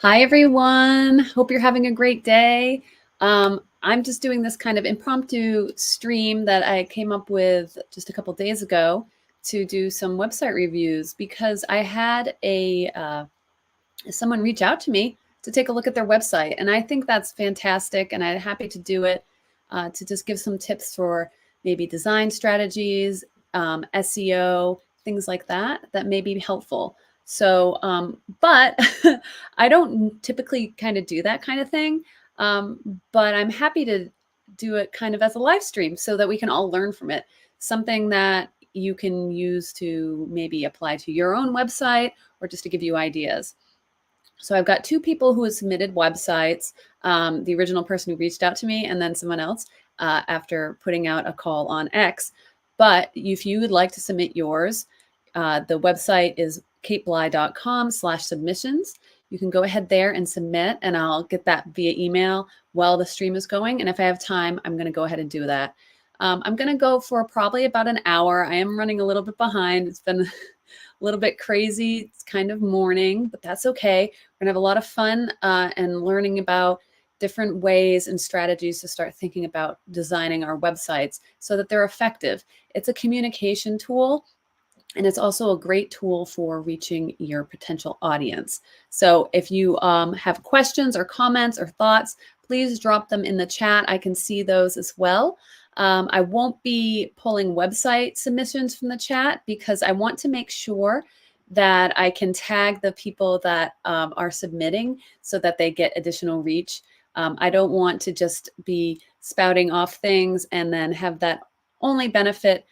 Hi, everyone. Hope you're having a great day. I'm just doing this kind of impromptu stream that I came up with just a couple days ago to do some website reviews because I had someone reach out to me to take a look at their website, and I think that's fantastic, and I'm happy to do it to just give some tips for maybe design strategies, SEO, things like that may be helpful. So, but I don't typically kind of do that kind of thing. But I'm happy to do it kind of as a live stream so that we can all learn from it. Something that you can use to maybe apply to your own website or just to give you ideas. So I've got two people who have submitted websites, the original person who reached out to me and then someone else after putting out a call on X. But if you would like to submit yours, the website is catebly.com/submissions. You can go ahead there and submit, and I'll get that via email while the stream is going. And if I have time, I'm going to go ahead and do that. I'm going to go for probably about an hour. I am running a little bit behind. It's been a little bit crazy. It's kind of morning, but that's okay. We're going to have a lot of fun and learning about different ways and strategies to start thinking about designing our websites so that they're effective. It's a communication tool. And it's also a great tool for reaching your potential audience. So if you have questions or comments or thoughts, please drop them in the chat. I can see those as well. I won't be pulling website submissions from the chat because I want to make sure that I can tag the people that are submitting so that they get additional reach. I don't want to just be spouting off things and then have that only benefit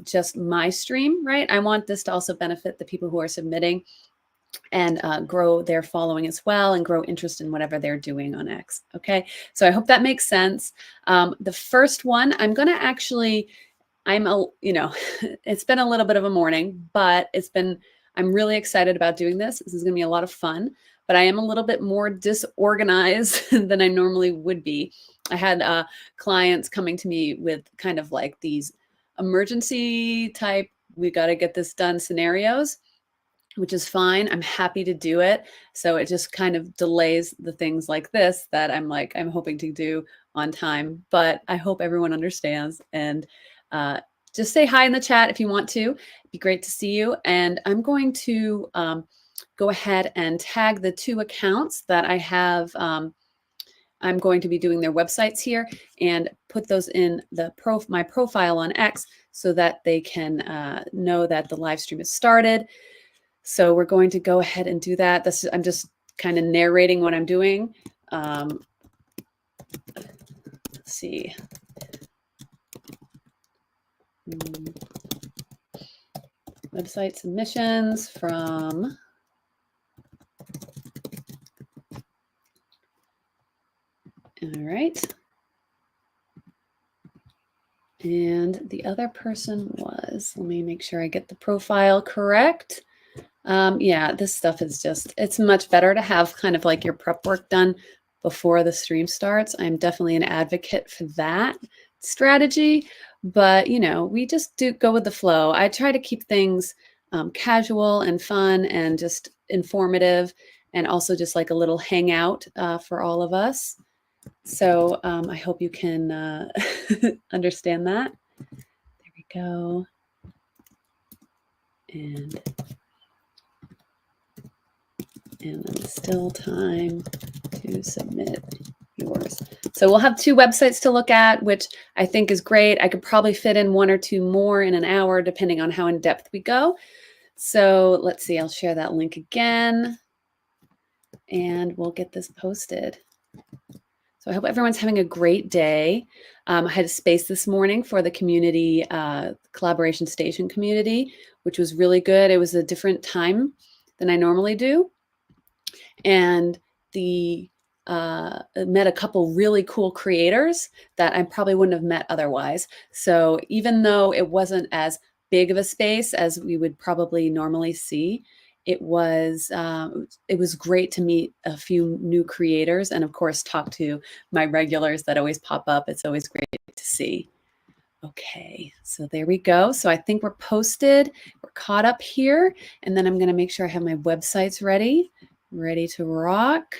just my stream, right? I want this to also benefit the people who are submitting and grow their following as well and grow interest in whatever they're doing on X. Okay, so I hope that makes sense. The first one, I'm going to actually, it's been a little bit of a morning, but I'm really excited about doing this. This is going to be a lot of fun, but I am a little bit more disorganized than I normally would be. I had clients coming to me with kind of like these emergency type, we got to get this done scenarios, which is fine. I'm happy to do it. So it just kind of delays the things like this that I'm hoping to do on time, but I hope everyone understands. And just say hi in the chat if you want to. It'd be great to see you. And I'm going to go ahead and tag the two accounts that I have. I'm going to be doing their websites here and put those in my profile on X so that they can know that the live stream has started. So we're going to go ahead and do that. I'm just kind of narrating what I'm doing. Let's see. Website submissions from all right. And the other person was, let me make sure I get the profile correct. Yeah, this stuff is it's much better to have kind of like your prep work done before the stream starts. I'm definitely an advocate for that strategy, but we just do go with the flow. I try to keep things casual and fun and just informative and also just like a little hangout for all of us. So I hope you can understand that. There we go. And then still time to submit yours. So we'll have two websites to look at, which I think is great. I could probably fit in one or two more in an hour, depending on how in depth we go. So let's see, I'll share that link again and we'll get this posted. So I hope everyone's having a great day. I had a space this morning for the community, Collaboration Station community, which was really good. It was a different time than I normally do. And met a couple really cool creators that I probably wouldn't have met otherwise. So even though it wasn't as big of a space as we would probably normally see, it was great to meet a few new creators and of course talk to my regulars that always pop up. It's always great to see. Okay, so there we go. So I think we're posted, we're caught up here, and then I'm going to make sure I have my websites ready ready to rock.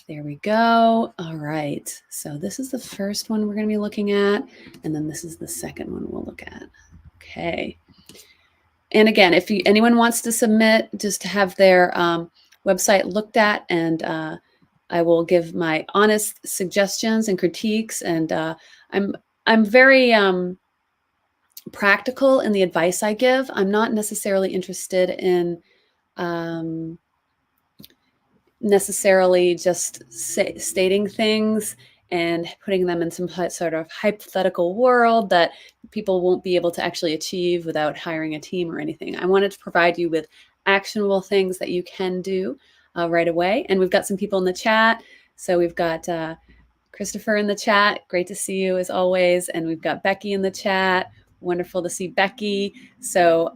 There we go. All right. So this is the first one we're going to be looking at. And then this is the second one we'll look at. Okay. And again, if anyone wants to submit, just to have their website looked at, and I will give my honest suggestions and critiques. And I'm very practical in the advice I give. I'm not necessarily interested in necessarily just stating things and putting them in some sort of hypothetical world that people won't be able to actually achieve without hiring a team or anything. I wanted to provide you with actionable things that you can do right away. And we've got some people in the chat. So we've got Christopher in the chat. Great to see you as always. And we've got Becky in the chat. Wonderful to see Becky. So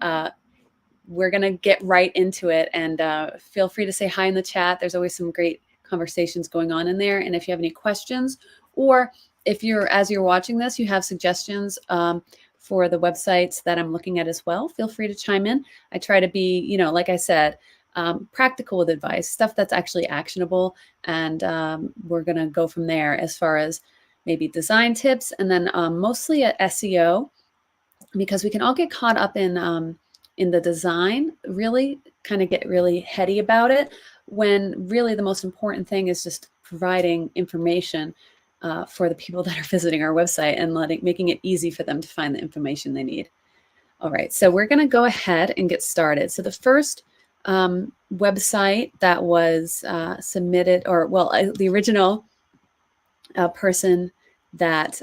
we're going to get right into it, and feel free to say hi in the chat. There's always some great conversations going on in there. And if you have any questions, or if as you're watching this, you have suggestions for the websites that I'm looking at as well, feel free to chime in. I try to be, like I said, practical with advice, stuff that's actually actionable. And we're going to go from there as far as maybe design tips, and then mostly at SEO, because we can all get caught up in the design, really kind of get really heady about it, when really the most important thing is just providing information for the people that are visiting our website, and making it easy for them to find the information they need. All right, so we're going to go ahead and get started. So the first website that was submitted, or the original person that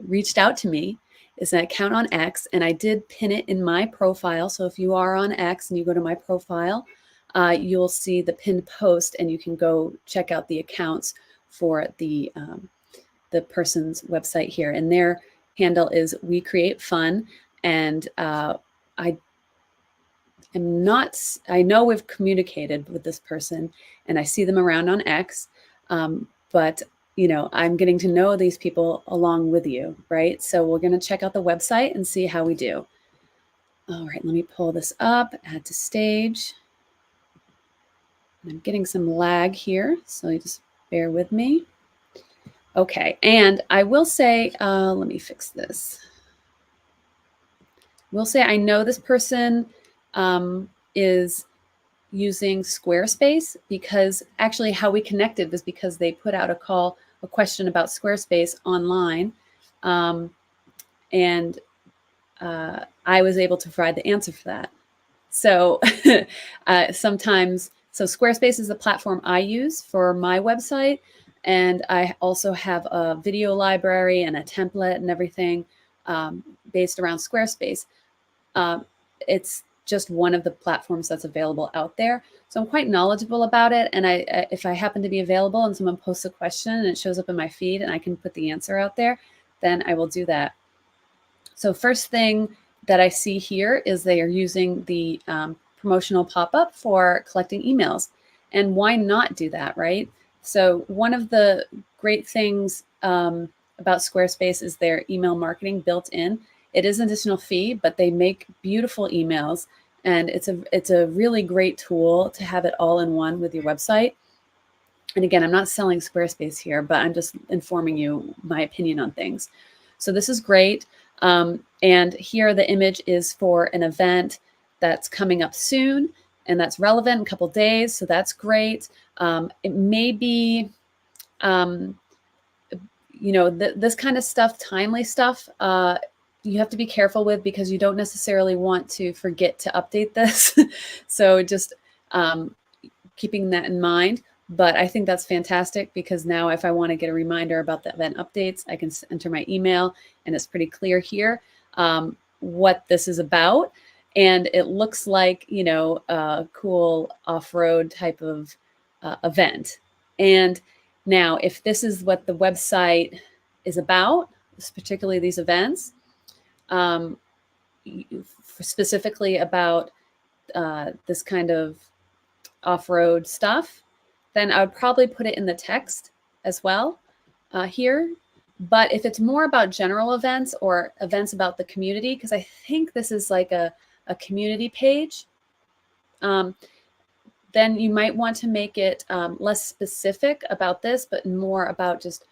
reached out to me is an account on X, and I did pin it in my profile. So if you are on X and you go to my profile, you'll see the pinned post, and you can go check out the accounts for the person's website here. And their handle is We Create Fun. And I know we've communicated with this person, and I see them around on X, but I'm getting to know these people along with you, right? So we're going to check out the website and see how we do. All right, let me pull this up, add to stage. I'm getting some lag here, so you just bear with me. Okay, and I will say, let me fix this. We'll say I know this person is using Squarespace, because actually how we connected was because they put out a question about Squarespace online, and I was able to provide the answer for that. So so Squarespace is the platform I use for my website, and I also have a video library and a template and everything based around Squarespace. It's just one of the platforms that's available out there. So I'm quite knowledgeable about it. And if I happen to be available and someone posts a question and it shows up in my feed and I can put the answer out there, then I will do that. So first thing that I see here is they are using the promotional pop-up for collecting emails. And why not do that, right? So one of the great things about Squarespace is their email marketing built in. It is an additional fee, but they make beautiful emails, and it's a really great tool to have it all in one with your website. And again, I'm not selling Squarespace here, but I'm just informing you my opinion on things. So this is great. And here the image is for an event that's coming up soon, and that's relevant in a couple days. So that's great. It may be, this kind of stuff, timely stuff, you have to be careful with, because you don't necessarily want to forget to update this. So just keeping that in mind. But I think that's fantastic, because now if I want to get a reminder about the event updates, I can enter my email, and it's pretty clear here what this is about. And it looks like, a cool off-road type of event. And now, if this is what the website is about, particularly these events, specifically about this kind of off-road stuff, then I would probably put it in the text as well here. But if it's more about general events or events about the community, because I think this is like a community page, then you might want to make it less specific about this, but more about just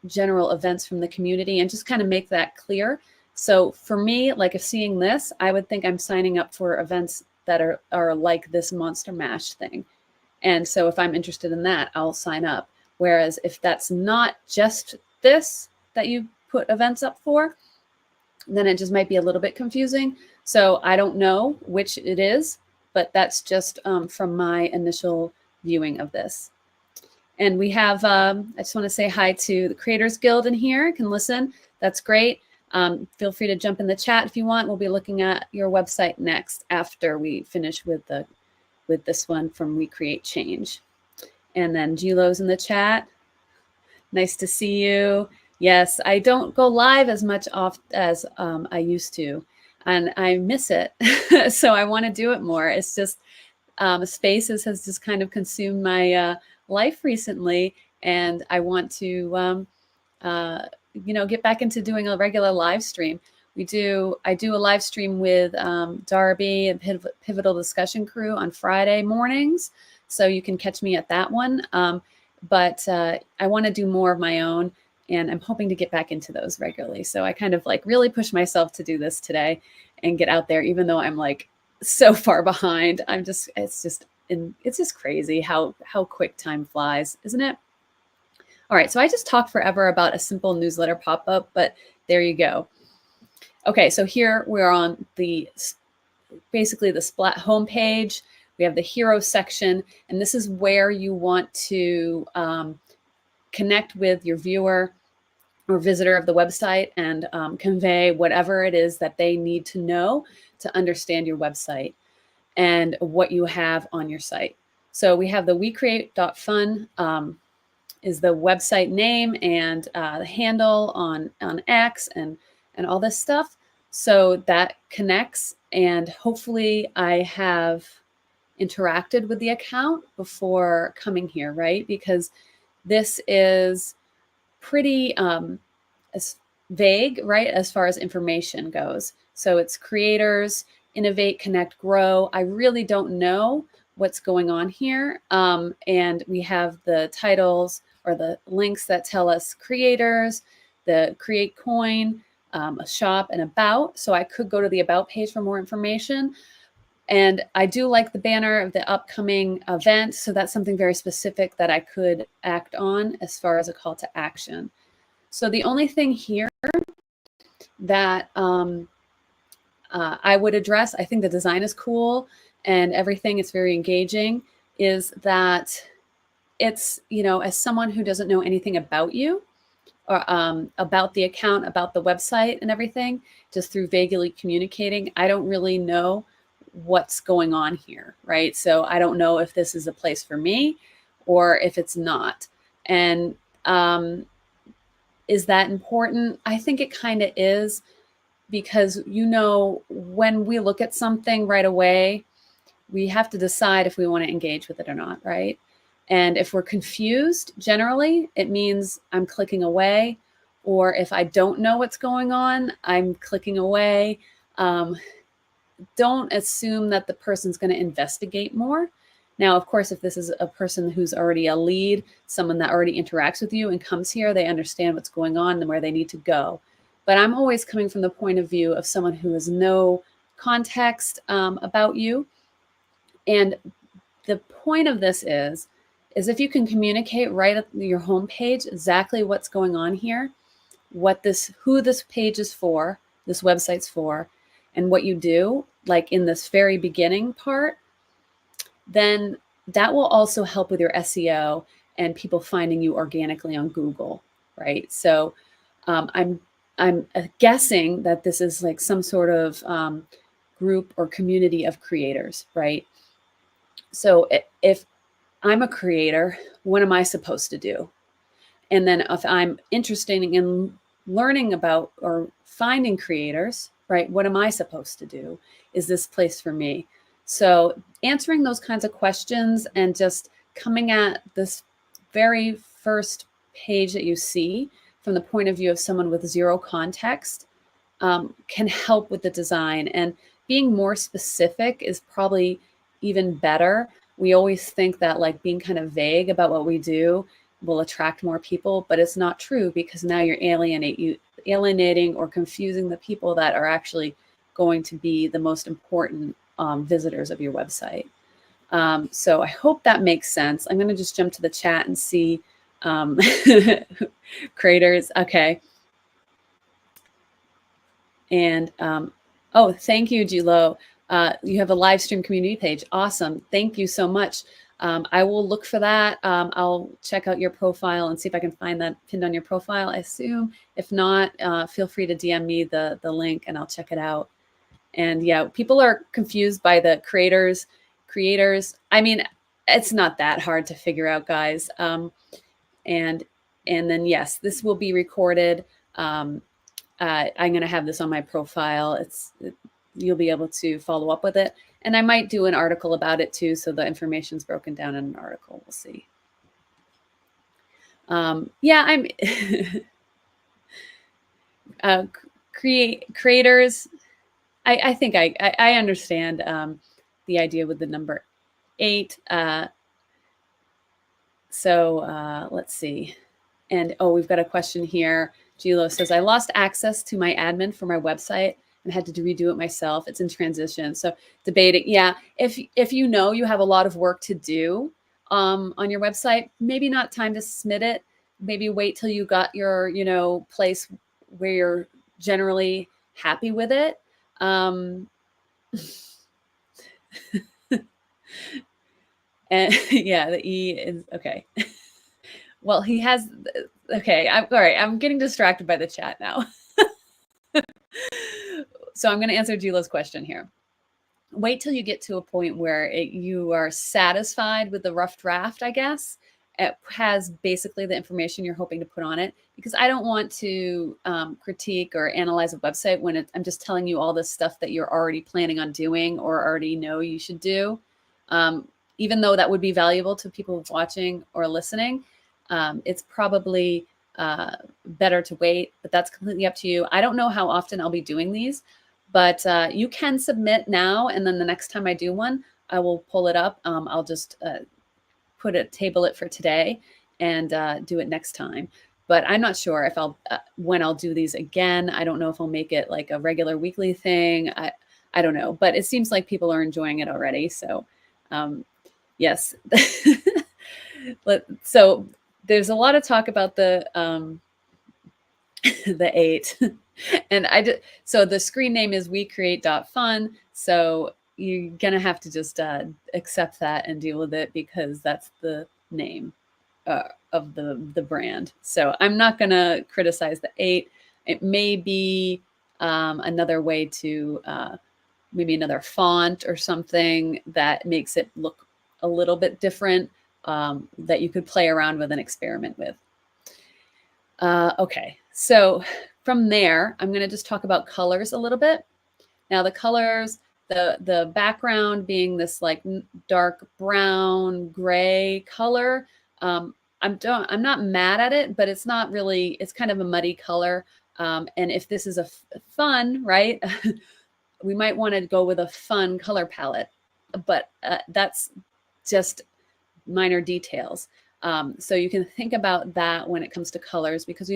general events from the community, and just kind of make that clear. So for me, like if seeing this, I would think I'm signing up for events that are like this Monster Mash thing. And so if I'm interested in that, I'll sign up. Whereas if that's not just this that you put events up for, then it just might be a little bit confusing. So I don't know which it is, but that's just from my initial viewing of this. And we have, I just want to say hi to the Creators Guild in here. You can listen. That's great. Feel free to jump in the chat if you want. We'll be looking at your website next after we finish with this one from We Create Change. And then Gilo's in the chat. Nice to see you. Yes, I don't go live as much as I used to, and I miss it. So I want to do it more. It's just Spaces has just kind of consumed my life recently, and I want to get back into doing a regular live stream. I do a live stream with Darby and Pivotal Discussion Crew on Friday mornings, so you can catch me at that one. But I want to do more of my own, and I'm hoping to get back into those regularly. So I kind of like really pushed myself to do this today and get out there, even though I'm like so far behind. It's just crazy how quick time flies, isn't it? All right, so I just talked forever about a simple newsletter pop-up, but there you go. Okay, so here we're on basically the Splat homepage. We have the hero section, and this is where you want to connect with your viewer or visitor of the website and convey whatever it is that they need to know to understand your website and what you have on your site. So we have the wecreate.fun is the website name and the handle on X and all this stuff. So that connects, and hopefully I have interacted with the account before coming here, right? Because this is pretty vague, right, as far as information goes. So it's creators, innovate, connect, grow. I really don't know what's going on here. And we have the titles or the links that tell us creators, the create coin, a shop, and about. So I could go to the about page for more information. And I do like the banner of the upcoming event. So that's something very specific that I could act on as far as a call to action. So the only thing here that I would address, I think the design is cool and everything, it's very engaging, is that it's, as someone who doesn't know anything about you or about the account, about the website and everything, just through vaguely communicating, I don't really know what's going on here, right? So I don't know if this is a place for me or if it's not. And is that important? I think it kind of is, because when we look at something right away, we have to decide if we want to engage with it or not, right? And if we're confused, generally, it means I'm clicking away. Or if I don't know what's going on, I'm clicking away. Don't assume that the person's going to investigate more. Now, of course, if this is a person who's already a lead, someone that already interacts with you and comes here, they understand what's going on and where they need to go. But I'm always coming from the point of view of someone who has no context about you. And the point of this is if you can communicate right at your homepage exactly what's going on here, who this page is for, this website's for, and what you do, like in this very beginning part, then that will also help with your SEO and people finding you organically on Google, right? So I'm guessing that this is like some sort of group or community of creators, right? So if I'm a creator, what am I supposed to do? And then if I'm interested in learning about or finding creators, right, what am I supposed to do? Is this place for me? So answering those kinds of questions and just coming at this very first page that you see from the point of view of someone with zero context can help with the design. And being more specific is probably even better we always think that like being kind of vague about what we do will attract more people, but it's not true, because now you're alienating or confusing the people that are actually going to be the most important visitors of your website. So I hope that makes sense. I'm going to just jump to the chat and see creators. Okay. And oh, thank you, Gilo. You have a live stream community page. Awesome. Thank you so much. I will look for that. I'll check out your profile and see if I can find that pinned on your profile, I assume. If not, feel free to DM me the link and I'll check it out. And yeah, people are confused by the creators. I mean, it's not that hard to figure out, guys. And then yes, this will be recorded. I'm going to have this on my profile. You'll be able to follow up with it. And I might do an article about it too, so the information's broken down in an article. We'll see. Yeah, I'm creators. I think I understand the idea with the number 8. So let's see. And oh, we've got a question here. Gilo says, I lost access to my admin for my website and had to redo it myself. It's in transition. So debating. Yeah, if you know you have a lot of work to do on your website, maybe not time to submit it. Maybe wait till you got your, place where you're generally happy with it. And yeah, the E is okay. Well, he has, okay. All right. I'm getting distracted by the chat now. So I'm going to answer Gila's question here. Wait till you get to a point where you are satisfied with the rough draft, I guess. It has basically the information you're hoping to put on it, because I don't want to critique or analyze a website when I'm just telling you all this stuff that you're already planning on doing or already know you should do. Even though that would be valuable to people watching or listening, it's probably better to wait, but that's completely up to you. I don't know how often I'll be doing these, but you can submit now, and then the next time I do one, I will pull it up. I'll just table it for today and do it next time. But I'm not sure if when I'll do these again. I don't know if I'll make it like a regular weekly thing. I don't know, but it seems like people are enjoying it already. So yes. So there's a lot of talk about the 8. And so the screen name is wecreate.fun. So you're going to have to just accept that and deal with it, because that's the name of the brand. So I'm not going to criticize the 8. It may be another way to maybe another font or something that makes it look a little bit different, that you could play around with and experiment with. Okay, so from there, I'm going to just talk about colors a little bit. Now the colors, the background being this like dark brown, gray color. I'm not mad at it, but it's not really, it's kind of a muddy color. And if this is a fun, right, we might want to go with a fun color palette, but that's just minor details. So you can think about that when it comes to colors, because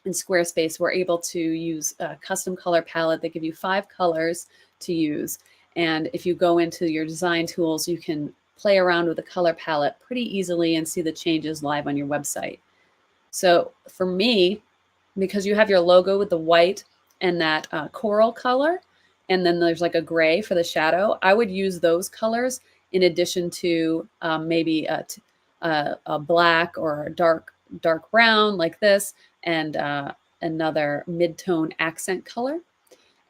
in Squarespace, we're able to use a custom color palette. They give you 5 colors to use. And if you go into your design tools, you can play around with the color palette pretty easily and see the changes live on your website. So for me, because you have your logo with the white and that coral color, and then there's like a gray for the shadow, I would use those colors in addition to maybe a black or a dark brown like this, and another mid-tone accent color.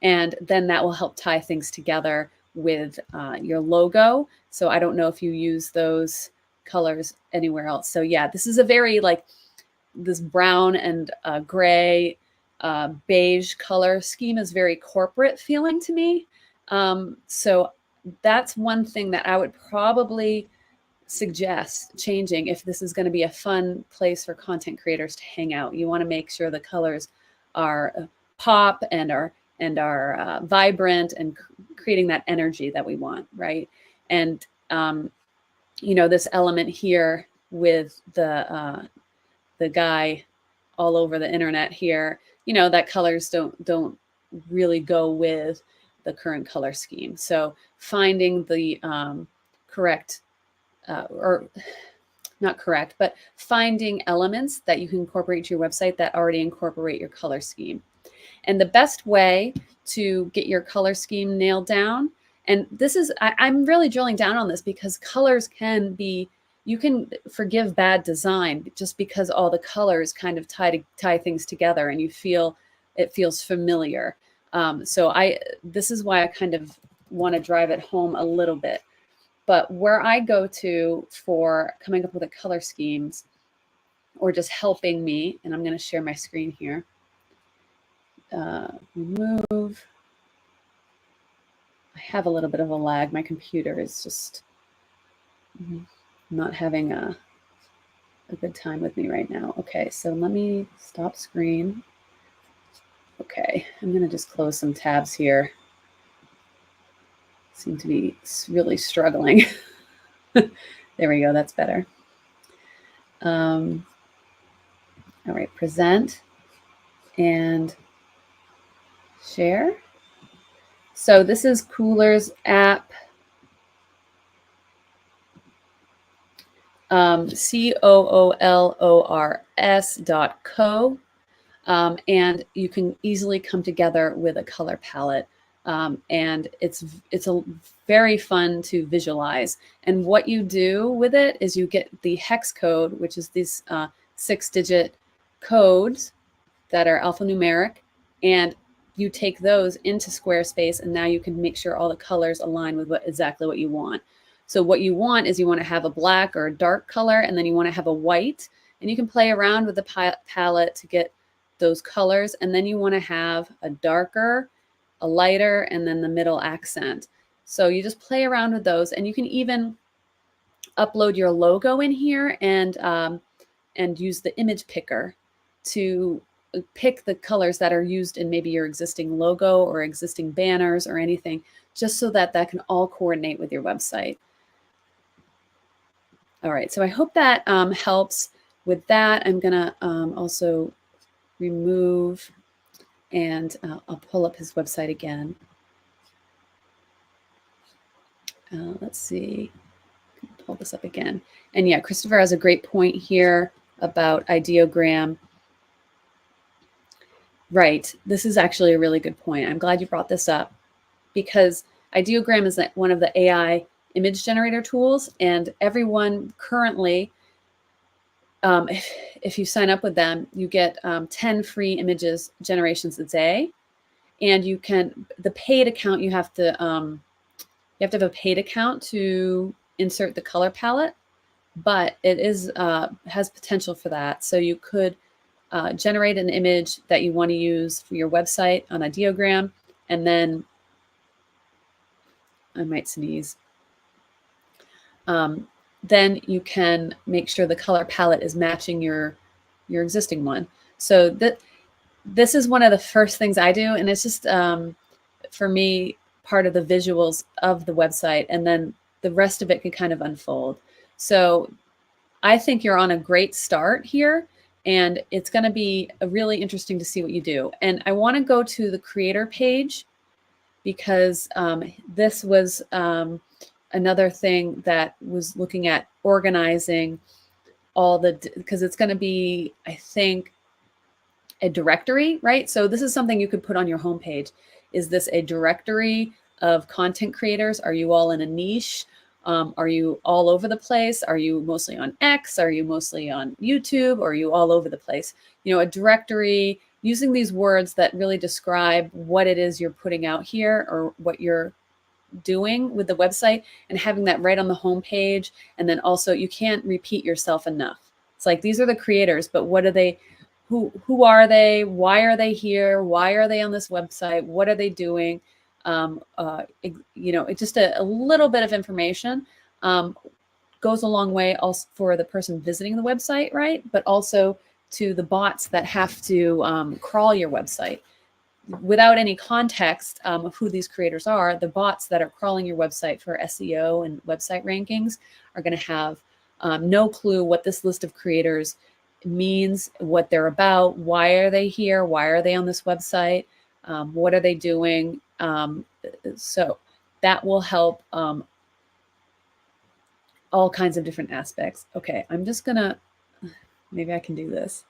And then that will help tie things together with your logo. So I don't know if you use those colors anywhere else. So yeah, this is a very like this brown and gray beige color scheme is very corporate feeling to me. So that's one thing that I would probably suggest changing if this is going to be a fun place for content creators to hang out. You want to make sure the colors are pop and are vibrant and creating that energy that we want, right? And you know, this element here with the guy all over the internet here, you know, that colors don't really go with the current color scheme. So finding the correct or not correct, but finding elements that you can incorporate to your website that already incorporate your color scheme. And the best way to get your color scheme nailed down, and this is, I'm really drilling down on this because colors can be, you can forgive bad design just because all the colors kind of tie things together and you feel, it feels familiar. So this is why I kind of want to drive it home a little bit. But where I go to for coming up with the color schemes or just helping me, and I'm going to share my screen here. Remove. I have a little bit of a lag. My computer is just not having a good time with me right now. Okay, so let me stop screen. Okay, I'm going to just close some tabs here. Seem to be really struggling. There we go. That's better. All right, present and share. So this is Cooler's app. COOLORS.co. And you can easily come together with a color palette. And it's a very fun to visualize. And what you do with it is you get the hex code, which is these 6-digit codes that are alphanumeric, and you take those into Squarespace, and now you can make sure all the colors align with exactly what you want. So what you want is you want to have a black or a dark color, and then you want to have a white, and you can play around with the palette to get those colors. And then you want to have a darker, a lighter, and then the middle accent. So you just play around with those, and you can even upload your logo in here and use the image picker to pick the colors that are used in maybe your existing logo or existing banners or anything, just so that that can all coordinate with your website. All right, so I hope that helps with that. I'm gonna also remove, and I'll pull up his website again. Let's see, pull this up again. And yeah, Christopher has a great point here about ideogram. Right, this is actually a really good point. I'm glad you brought this up, because ideogram is one of the AI image generator tools, and everyone currently, if you sign up with them, you get 10 free images generations a day. And you can, the paid account, you have to have a paid account to insert the color palette, but it is has potential for that. So you could generate an image that you want to use for your website on ideogram, and then I might sneeze. Then you can make sure the color palette is matching your existing one. So this is one of the first things I do, and it's just for me part of the visuals of the website, and then the rest of it can kind of unfold. So I think you're on a great start here, and it's going to be really interesting to see what you do. And I want to go to the creator page, because this was another thing that was looking at organizing all the, because it's going to be, I think, a directory, right? So this is something you could put on your homepage. Is this a directory of content creators? Are you all in a niche? Are you all over the place? Are you mostly on X? Are you mostly on YouTube? Or are you all over the place? You know, a directory, using these words that really describe what it is you're putting out here, or what you're doing with the website, and having that right on the home page. And then also, you can't repeat yourself enough. It's like, these are the creators, but what are they? Who are they? Why are they here? Why are they on this website? What are they doing? You know, it's just a little bit of information goes a long way also for the person visiting the website, right? But also to the bots that have to crawl your website. without any context of who these creators are, the bots that are crawling your website for SEO and website rankings are going to have no clue what this list of creators means, what they're about, why are they here, why are they on this website, what are they doing. So that will help all kinds of different aspects. Okay, I'm just gonna, maybe I can do this.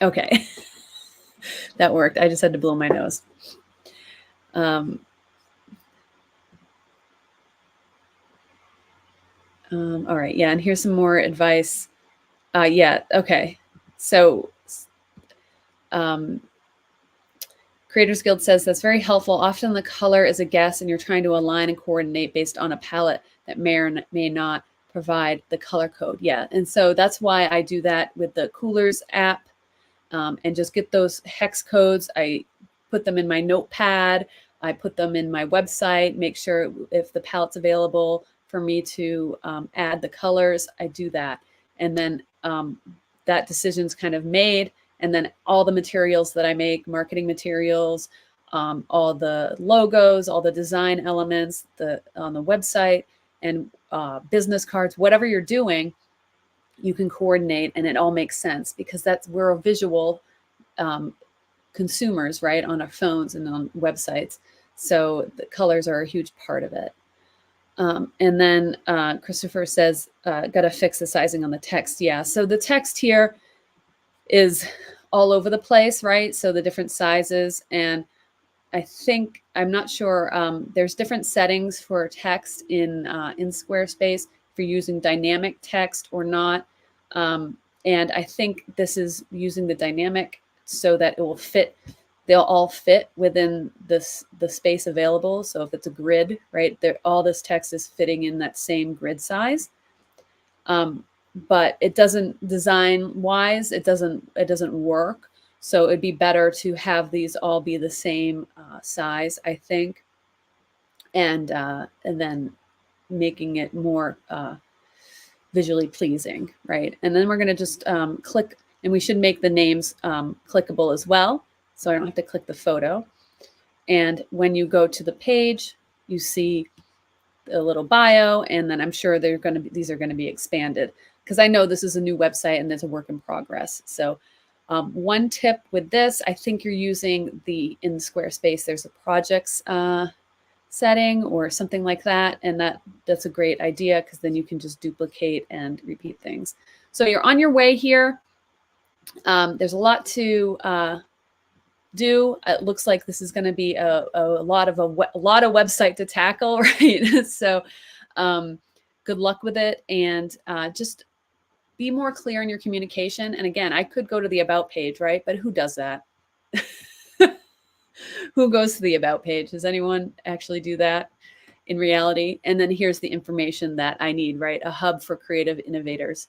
Okay, that worked. I just had to blow my nose. All right, yeah, and here's some more advice. Yeah, okay. So Creators Guild says that's very helpful. Often the color is a guess and you're trying to align and coordinate based on a palette that may or may not provide the color code. Yeah, and so that's why I do that with the Coolers app, and just get those hex codes. I put them in my notepad. I put them in my website, make sure if the palette's available for me to add the colors, I do that. And then that decision's kind of made. And then all the materials that I make, marketing materials, all the logos, all the design elements on the website, and business cards, whatever you're doing, you can coordinate and it all makes sense because we're a visual consumers, right, on our phones and on websites. So the colors are a huge part of it. And then Christopher says, got to fix the sizing on the text. Yeah, so the text here is all over the place, right? So the different sizes, and I think, I'm not sure, there's different settings for text in Squarespace if you're using dynamic text or not. And I think this is using the dynamic so that it will fit, they'll all fit within the space available. So if it's a grid, right, all this text is fitting in that same grid size. But it doesn't, design wise, it doesn't work. So it'd be better to have these all be the same size, I think, and then making it more visually pleasing, right? And then we're going to just click, and we should make the names clickable as well, so I don't have to click the photo. And when you go to the page, you see a little bio, and then I'm sure these are going to be expanded because I know this is a new website and it's a work in progress. So one tip with this, I think you're using in Squarespace, there's a projects setting or something like that. And that's a great idea because then you can just duplicate and repeat things. So you're on your way here. There's a lot to do. It looks like this is going to be a lot of website to tackle, right? So good luck with it, and just be more clear in your communication. And again, I could go to the about page, right? But who does that? Who goes to the about page? Does anyone actually do that in reality? And then here's the information that I need, right? A hub for creative innovators.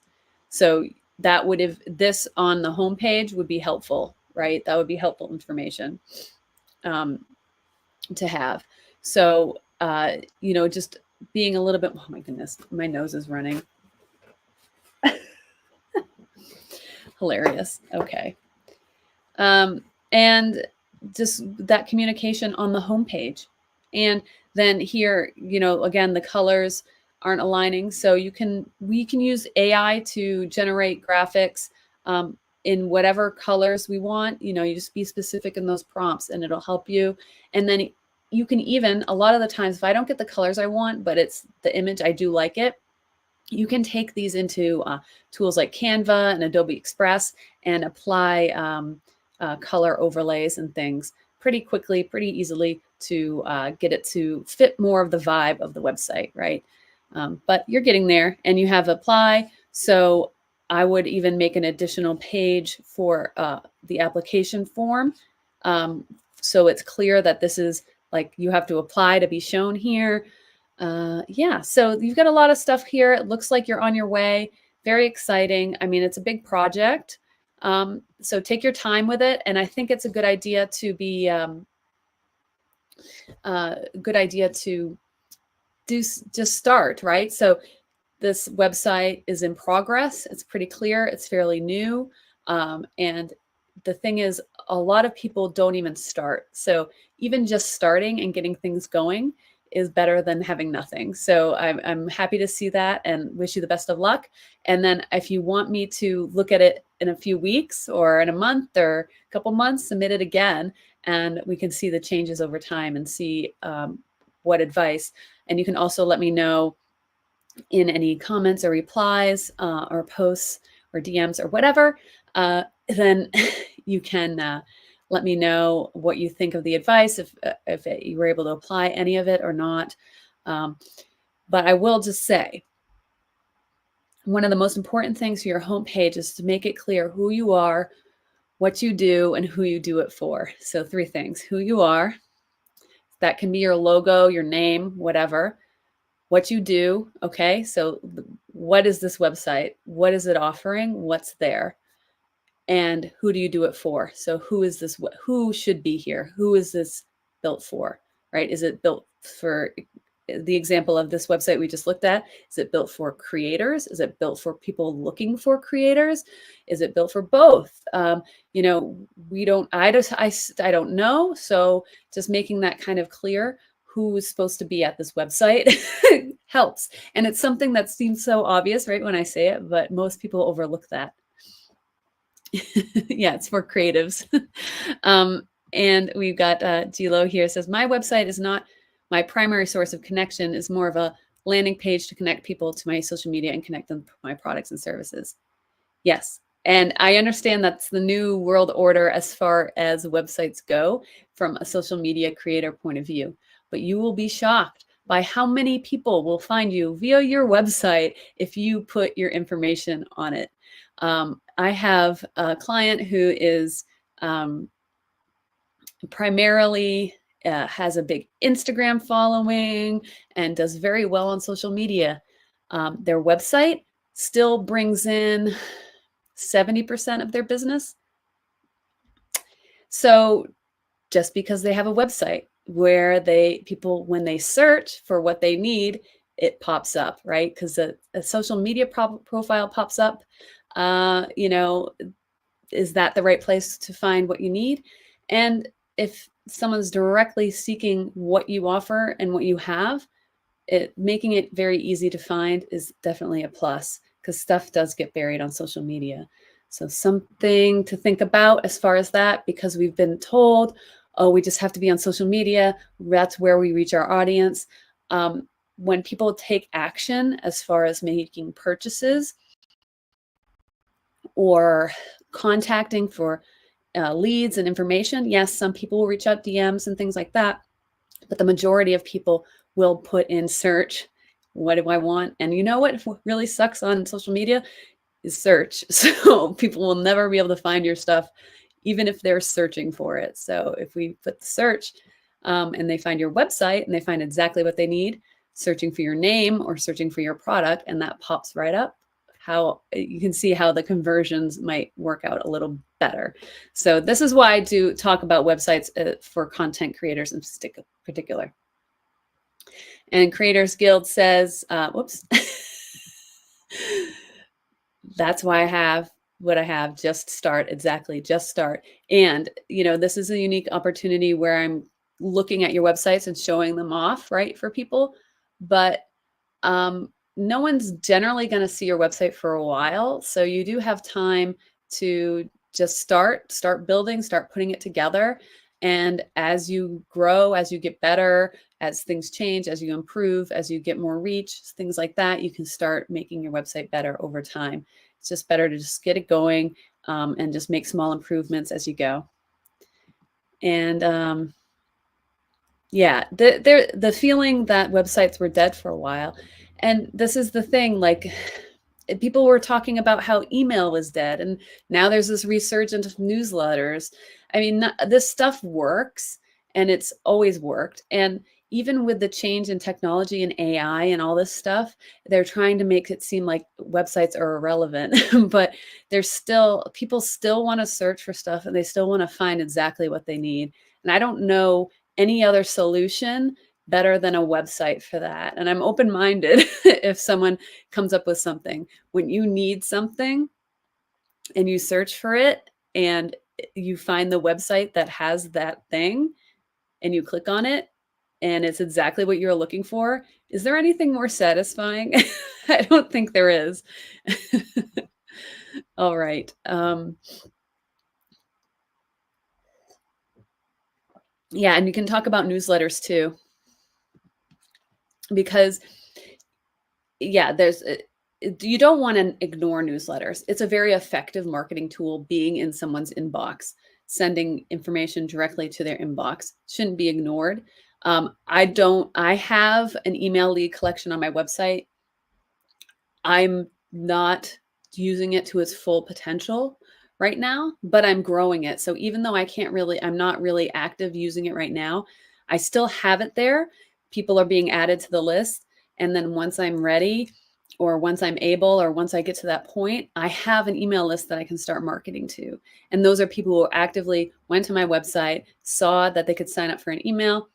So that would, if this on the homepage would be helpful, right? That would be helpful information to have. So, just being a little bit, oh my goodness, my nose is running. Hilarious. Okay. And just that communication on the homepage. And then here, again, the colors aren't aligning. So we can use AI to generate graphics in whatever colors we want. You just be specific in those prompts and it'll help you. And then you can even, a lot of the times, if I don't get the colors I want, but it's the image, I do like it, you can take these into tools like Canva and Adobe Express and apply color overlays and things pretty quickly, pretty easily to get it to fit more of the vibe of the website, right? But you're getting there, and you have apply. So I would even make an additional page for the application form. So it's clear that this is like you have to apply to be shown here. Yeah, so you've got a lot of stuff here. It looks like you're on your way. Very exciting. I mean, it's a big project. So take your time with it. And I think it's a good idea to be, just start, right? So this website is in progress. It's pretty clear. It's fairly new. And the thing is, a lot of people don't even start. So even just starting and getting things going is better than having nothing. So I'm happy to see that and wish you the best of luck. And then if you want me to look at it in a few weeks or in a month or a couple months, submit it again, and we can see the changes over time and see what advice. And you can also let me know in any comments or replies or posts or DMs or whatever, then you can let me know what you think of the advice, if you were able to apply any of it or not. But I will just say, one of the most important things for your homepage is to make it clear who you are, what you do, and who you do it for. So 3 things: who you are, that can be your logo, your name, whatever. What you do, okay? So what is this website? What is it offering? What's there? And who do you do it for? So who is this? Who should be here? Who is this built for, right? Is it built for the example of this website we just looked at? Is it built for creators? Is it built for people looking for creators? Is it built for both? You know, I don't know. So just making that kind of clear, who is supposed to be at this website helps. And it's something that seems so obvious, right, when I say it, but most people overlook that. Yeah, it's for creatives. And we've got Gilo here says, my website is not my primary source of connection, is more of a landing page to connect people to my social media and connect them to my products and services. Yes. And I understand that's the new world order as far as websites go from a social media creator point of view. But you will be shocked by how many people will find you via your website if you put your information on it. I have a client who is primarily has a big Instagram following and does very well on social media. Their website still brings in 70% of their business. So just because they have a website where people, when they search for what they need, it pops up, right? Because a social media profile pops up, you know, is that the right place to find what you need? And if someone's directly seeking what you offer and what you have, making it very easy to find is definitely a plus, because stuff does get buried on social media. So something to think about as far as that, because we've been told, oh, we just have to be on social media. That's where we reach our audience. When people take action as far as making purchases or contacting for leads and information, yes, some people will reach out DMs and things like that, but the majority of people will put in search, what do I want? And you know what really sucks on social media is search. So people will never be able to find your stuff, even if they're searching for it. So if we put the search and they find your website and they find exactly what they need, searching for your name or searching for your product, and that pops right up, how you can see how the conversions might work out a little better. So this is why I do talk about websites for content creators in particular. And Creators Guild says, whoops, that's why I have what I have, just start, exactly, just start. And, you know, this is a unique opportunity where I'm looking at your websites and showing them off, right, for people. But no one's generally going to see your website for a while. So you do have time to just start building, start putting it together. And as you grow, as you get better, as things change, as you improve, as you get more reach, things like that, you can start making your website better over time. It's just better to just get it going and just make small improvements as you go. And yeah, the feeling that websites were dead for a while. And this is the thing, like people were talking about how email was dead, and now there's this resurgence of newsletters. I mean, this stuff works, and it's always worked. And even with the change in technology and AI and all this stuff, they're trying to make it seem like websites are irrelevant, but people still want to search for stuff, and they still want to find exactly what they need. And I don't know any other solution better than a website for that. And I'm open-minded if someone comes up with something. When you need something and you search for it and you find the website that has that thing and you click on it and it's exactly what you're looking for, is there anything more satisfying? I don't think there is. All right. Yeah, and you can talk about newsletters too, because yeah, you don't want to ignore newsletters. It's a very effective marketing tool being in someone's inbox, sending information directly to their inbox. Shouldn't be ignored. I have an email lead collection on my website. I'm not using it to its full potential right now, but I'm growing it. So even though I'm not really active using it right now, I still have it there. People are being added to the list. And then once I'm ready, or once I'm able, or once I get to that point, I have an email list that I can start marketing to. And those are people who actively went to my website, saw that they could sign up for an email,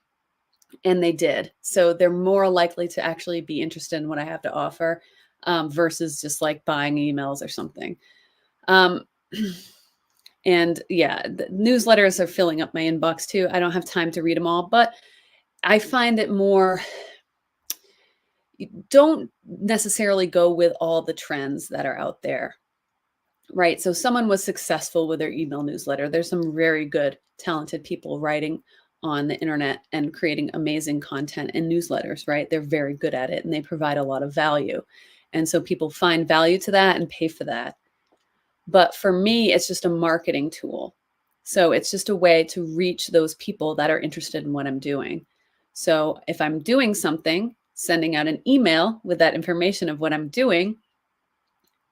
and they did. So they're more likely to actually be interested in what I have to offer, versus just like buying emails or something. Um, and yeah, the newsletters are filling up my inbox too. I don't have time to read them all, but I find it more, don't necessarily go with all the trends that are out there. Right. So someone was successful with their email newsletter. There's some very good, talented people writing on the internet and creating amazing content in newsletters, right? They're very good at it and they provide a lot of value. And so people find value to that and pay for that. But for me, it's just a marketing tool. So it's just a way to reach those people that are interested in what I'm doing. So if I'm doing something, sending out an email with that information of what I'm doing,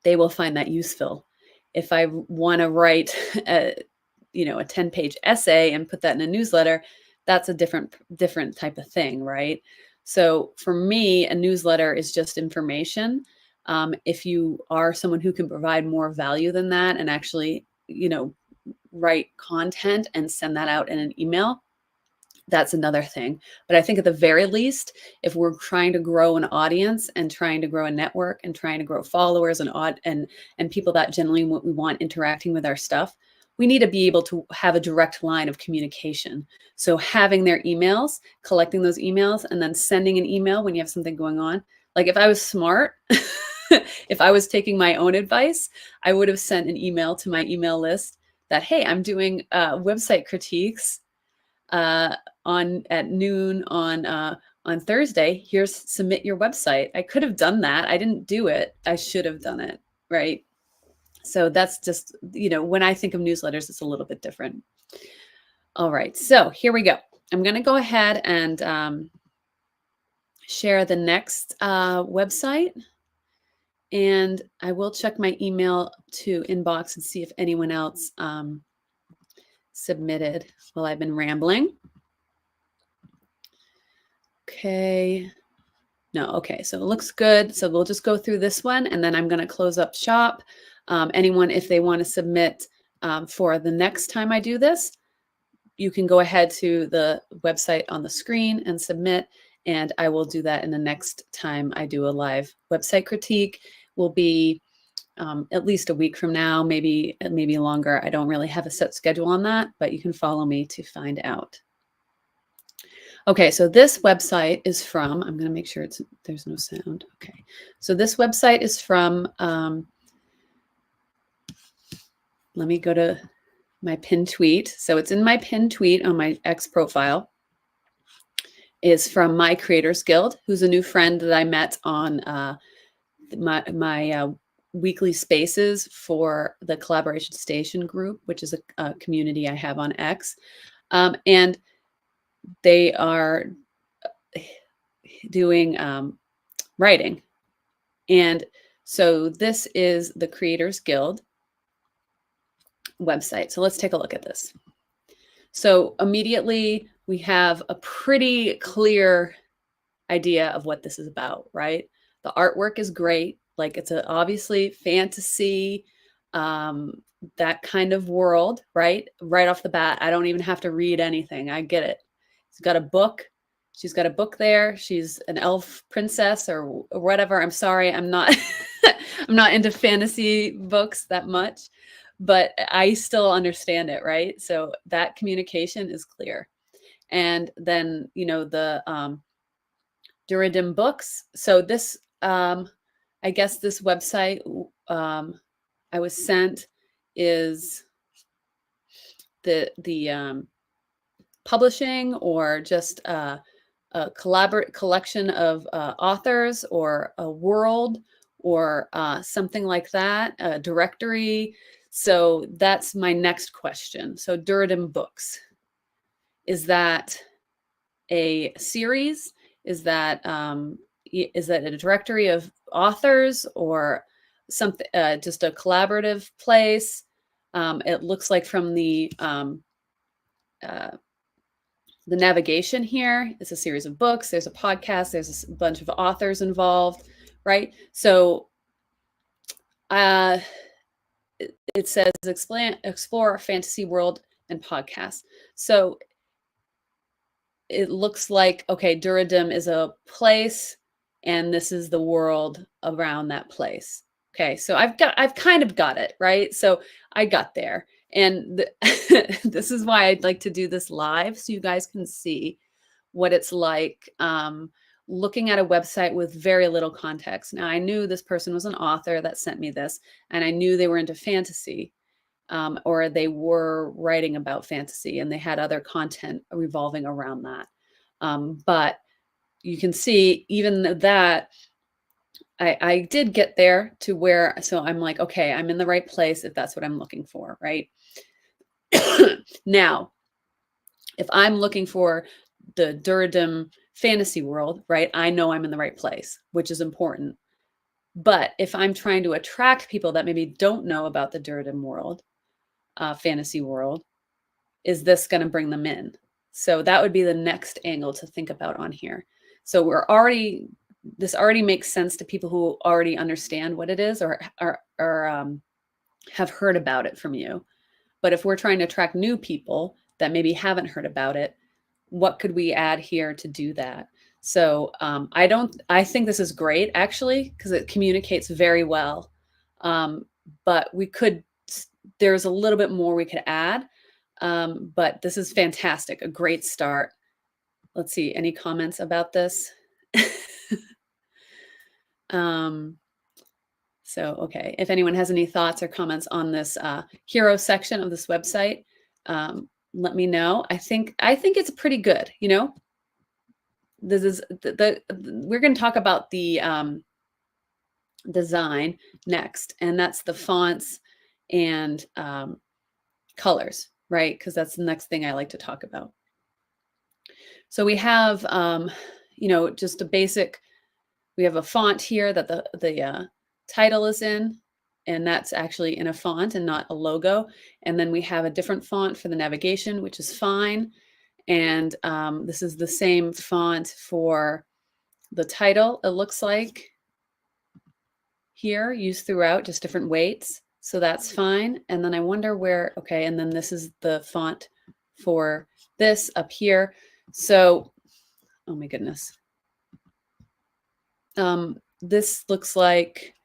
they will find that useful. If I want to write a 10-page essay and put that in a newsletter, that's a different type of thing, right? So for me, a newsletter is just information. If you are someone who can provide more value than that and actually, write content and send that out in an email, that's another thing. But I think at the very least, if we're trying to grow an audience and trying to grow a network and trying to grow followers and people that generally we want interacting with our stuff, we need to be able to have a direct line of communication. So having their emails, collecting those emails, and then sending an email when you have something going on. Like if I was smart, if I was taking my own advice, I would have sent an email to my email list that, hey, I'm doing website critiques on at noon on Thursday. Here's submit your website. I could have done that. I didn't do it. I should have done it, right? So that's just, when I think of newsletters, it's a little bit different. All right, so here we go. I'm going to go ahead and share the next website. And I will check my email to inbox and see if anyone else submitted while I've been rambling. Okay. No, okay, so it looks good. So we'll just go through this one and then I'm going to close up shop. Anyone, if they want to submit for the next time I do this, you can go ahead to the website on the screen and submit. And I will do that in the next time I do a live website critique. Will be at least a week from now, maybe longer. I don't really have a set schedule on that, but you can follow me to find out. Okay, so this website is from, I'm going to make sure there's no sound. Okay, so this website is from, let me go to my pinned tweet. So it's in my pinned tweet on my X profile. Is from My Creators Guild, who's a new friend that I met on my weekly spaces for the Collaboration Station group, which is a community I have on X. And they are doing writing. And so this is the Creators Guild website. So let's take a look at this. So immediately we have a pretty clear idea of what this is about, right? The artwork is great. Like it's obviously fantasy, that kind of world, right? Right off the bat, I don't even have to read anything. I get it. It's got a book She's got a book there. She's an elf princess or whatever. I'm sorry, I'm not I'm not into fantasy books that much, but I still understand it, right? So that communication is clear. And then, the Duridim books. So this, I guess this website I was sent is the publishing or just a collaborate collection of authors or a world or something like that, a directory. So that's my next question. So Duridim books, is that a series? Is that a directory of authors or something, just a collaborative place? It looks like from uh, the navigation here, it's a series of books, there's a podcast, there's a bunch of authors involved, right? So it says explore a fantasy world and podcast. So it looks like, okay, Duridim is a place and this is the world around that place. Okay, so I've kind of got it, right? So I got there. And this is why I'd like to do this live so you guys can see what it's like looking at a website with very little context. Now, I knew this person was an author that sent me this, and I knew they were into fantasy, or they were writing about fantasy and they had other content revolving around that. But you can see even that I did get there to where, so I'm like, okay, I'm in the right place if that's what I'm looking for, right? Now, if I'm looking for the Duridim fantasy world, right, I know I'm in the right place, which is important. But if I'm trying to attract people that maybe don't know about the Duridim world, fantasy world, is this going to bring them in? So that would be the next angle to think about on here. So this already makes sense to people who already understand what it is or have heard about it from you. But if we're trying to attract new people that maybe haven't heard about it, what could we add here to do that? So I think this is great actually, because it communicates very well. But there's a little bit more we could add. But this is fantastic, a great start. Let's see, any comments about this? Okay, if anyone has any thoughts or comments on this hero section of this website, let me know. I think it's pretty good. This is we're going to talk about the design next, and that's the fonts and colors, right? Because that's the next thing I like to talk about. So we have, just a basic. We have a font here that the title is in, and that's actually in a font and not a logo. And then we have a different font for the navigation, which is fine. And this is the same font for the title, it looks like here, used throughout, just different weights. So that's fine. And then I wonder where, okay, and then this is the font for this up here. So, oh my goodness. This looks like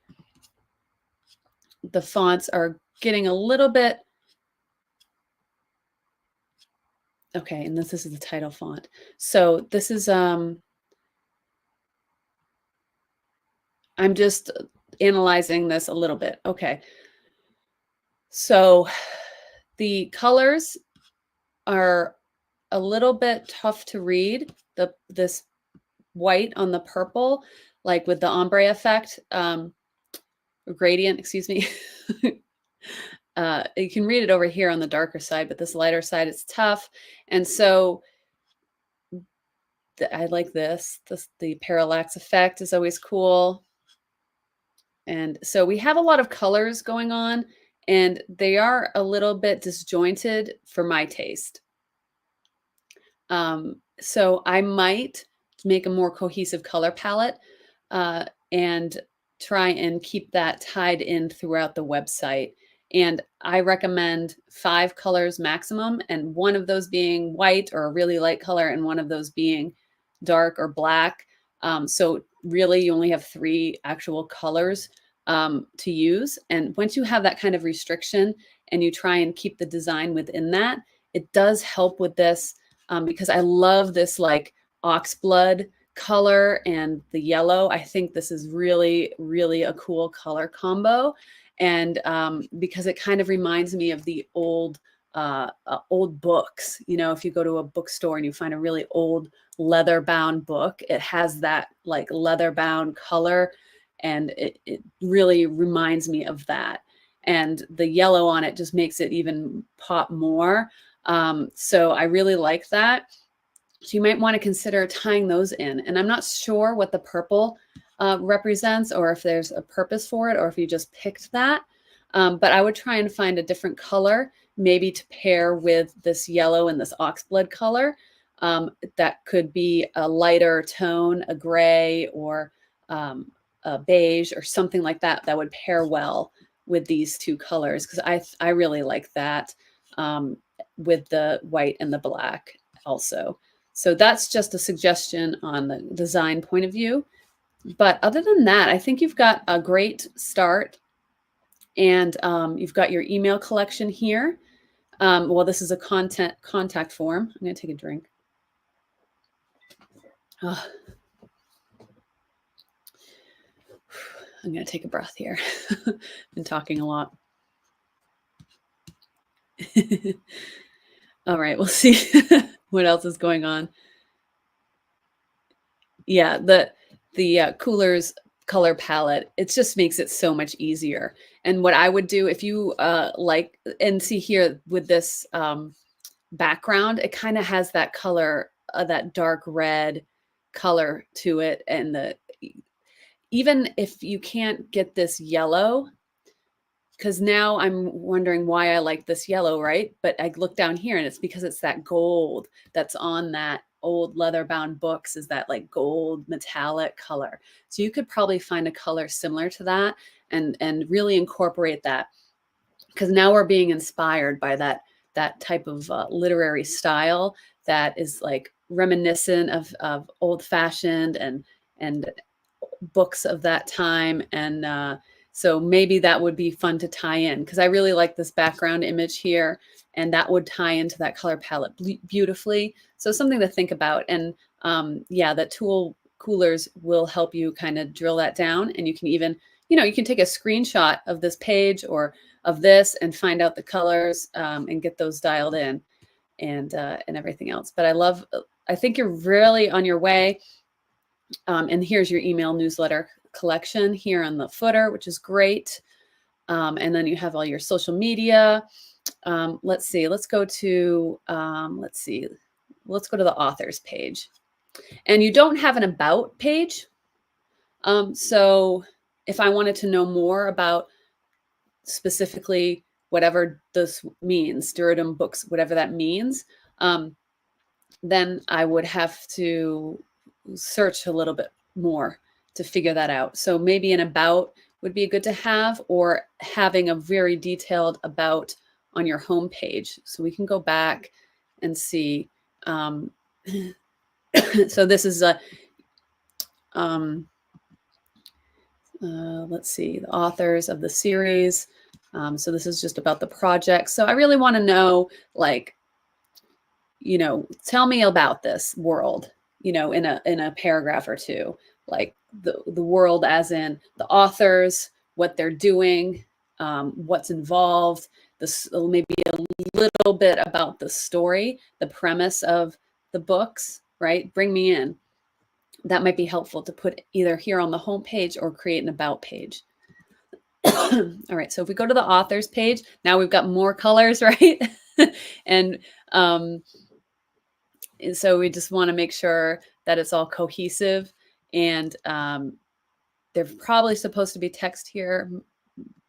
the fonts are getting a little bit, okay, and this is the title font. So this is, I'm just analyzing this a little bit. Okay. So the colors are a little bit tough to read. This white on the purple, like with the ombre effect, gradient, excuse me. You can read it over here on the darker side, but this lighter side, it's tough. And so I like this. The parallax effect is always cool. And so we have a lot of colors going on, and they are a little bit disjointed for my taste. So I might make a more cohesive color palette and try and keep that tied in throughout the website. And I recommend 5 colors maximum, and one of those being white or a really light color, and one of those being dark, or black. So really you only have 3 actual colors to use. And once you have that kind of restriction and you try and keep the design within that, it does help with this, because I love this like oxblood color and the yellow. I think this is really, really a cool color combo. And because it kind of reminds me of the old books. You know, if you go to a bookstore and you find a really old leather bound book, it has that like leather bound color, and it really reminds me of that. And the yellow on it just makes it even pop more. So I really like that. So you might want to consider tying those in. And I'm not sure what the purple represents, or if there's a purpose for it, or if you just picked that. But I would try and find a different color, maybe to pair with this yellow and this oxblood color. That could be a lighter tone, a gray, or a beige, or something like that, that would pair well with these 2 colors, because I really like that, with the white and the black also. So that's just a suggestion on the design point of view. But other than that, I think you've got a great start. And you've got your email collection here. Well, this is a contact form. I'm going to take a drink. Oh. I'm going to take a breath here. Been talking a lot. All right, we'll see what else is going on. Yeah, the Cooler's color palette, it just makes it so much easier. And what I would do, if you like, and see here with this background, it kind of has that color, that dark red color to it. And even if you can't get this yellow, because now I'm wondering why I like this yellow, right? But I look down here and it's because it's that gold that's on that old leather bound books, is that like gold metallic color. So you could probably find a color similar to that and really incorporate that, because now we're being inspired by that type of literary style that is like reminiscent of old fashioned and books of that time. And so maybe that would be fun to tie in, because I really like this background image here, and that would tie into that color palette beautifully. So something to think about. And yeah, that tool Coolers will help you kind of drill that down. And you can even, you can take a screenshot of this page or of this and find out the colors, and get those dialed in, and everything else. But I think you're really on your way. And here's your email newsletter collection here on the footer, which is great. And then you have all your social media. Let's see, let's go to the authors page. And you don't have an about page. So if I wanted to know more about specifically whatever this means, Durham Books, whatever that means, then I would have to search a little bit more to figure that out. So maybe an about would be good to have, or having a very detailed about on your home page. So we can go back and see. So this is a, let's see, the authors of the series. So this is just about the project. So I really want to know, like, tell me about this world, in a paragraph or two, like the world as in the authors, what they're doing, what's involved, this maybe a little bit about the story, the premise of the books, right? Bring me in. That might be helpful to put either here on the home page or create an about page. All right, so if we go to the authors page, now we've got more colors, right? And so we just want to make sure that it's all cohesive. And there's probably supposed to be text here,